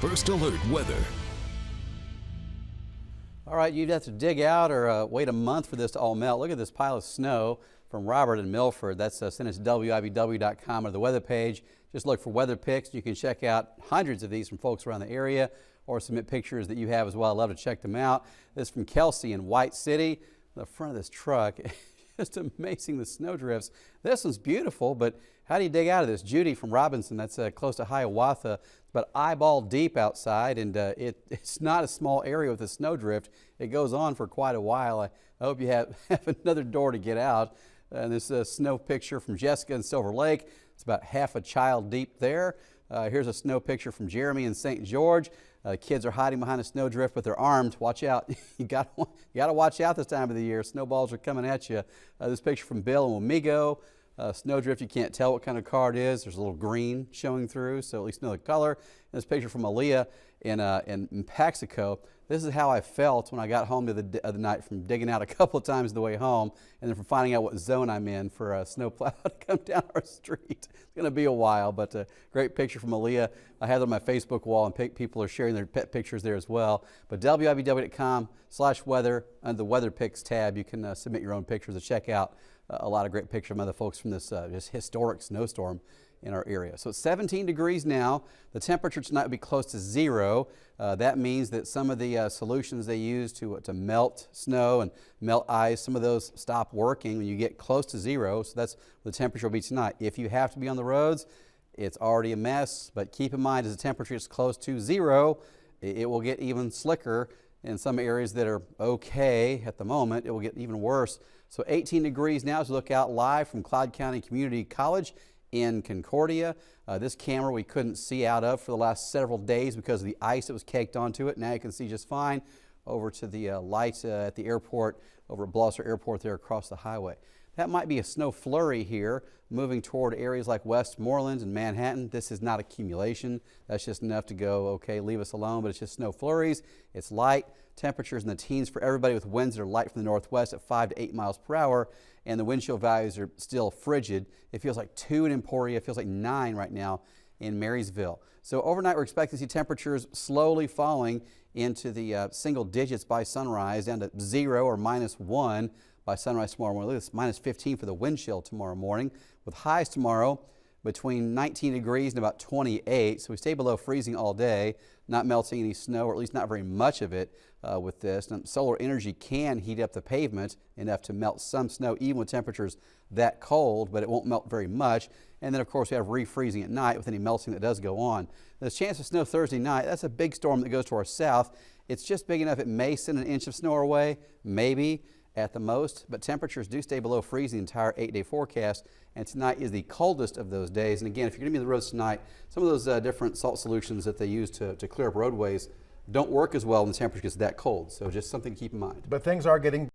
First Alert Weather. All right, you'd have to dig out or wait a month for this to all melt. Look at this pile of snow from Robert in Milford. That's sent us to WIBW.com or the weather page. Just look for weather pics. You can check out hundreds of these from folks around the area or submit pictures that you have as well. I'd love to check them out. This is from Kelsey in White City. The front of this truck, just amazing, the snow drifts. This one's beautiful, but how do you dig out of this? Judy from Robinson, that's close to Hiawatha. It's about eyeball deep outside, and it's not a small area with a snow drift. It goes on for quite a while. I hope you have another door to get out. And this snow picture from Jessica in Silver Lake. It's about half a child deep there. Here's a snow picture from Jeremy in St. George. Kids are hiding behind a snow drift, but they're armed. Watch out. you got to watch out this time of the year. Snowballs are coming at you. This picture from Bill in Wamego. Snowdrift, you can't tell what kind of car it is. There's a little green showing through, so at least know the color. And this picture from Aaliyah in Paxico. This is how I felt when I got home the other night from digging out a couple of times the way home, and then from finding out what zone I'm in for a snowplow to come down our street. It's going to be a while, but a great picture from Aaliyah. I have it on my Facebook wall, and people are sharing their pet pictures there as well. But WIBW.com/weather, under the weather pics tab, you can submit your own pictures to check out a lot of great pictures from other folks from this just historic snowstorm in our area. So it's 17 degrees now. The temperature tonight will be close to 0. That means that some of the solutions they use to melt snow and melt ice, some of those stop working when you get close to 0. So that's what the temperature will be tonight. If you have to be on the roads, it's already a mess, but keep in mind as the temperature is close to 0, it will get even slicker. In some areas that are okay at the moment, it will get even worse. So 18 degrees now as we look out live from Cloud County Community College in Concordia. This camera we couldn't see out of for the last several days because of the ice that was caked onto it. Now you can see just fine. Over to the light at the airport, over at Blosser Airport there across the highway. That might be a snow flurry here moving toward areas like Westmoreland and Manhattan. This is not accumulation. That's just enough to go, okay, leave us alone, but it's just snow flurries. It's light. Temperatures in the teens for everybody with winds that are light from the northwest at 5 to 8 miles per hour, and the wind chill values are still frigid. It feels like 2 in Emporia. It feels like 9 right now in Marysville. So overnight we're expecting to see temperatures slowly falling into the single digits by sunrise, down to 0 or -1 by sunrise tomorrow morning. Look at this, -15 for the wind chill tomorrow morning, with highs tomorrow between 19 degrees and about 28. So we stay below freezing all day, not melting any snow, or at least not very much of it with this. And solar energy can heat up the pavement enough to melt some snow, even with temperatures that cold, but it won't melt very much. And then, of course, we have refreezing at night with any melting that does go on. There's a chance of snow Thursday night. That's a big storm that goes to our south. It's just big enough it may send an inch of snow our way, maybe at the most, but temperatures do stay below freezing the entire 8-day forecast, and tonight is the coldest of those days. And again, if you're going to be on the roads tonight, some of those different salt solutions that they use to clear up roadways don't work as well when the temperature gets that cold, so just something to keep in mind. But things are getting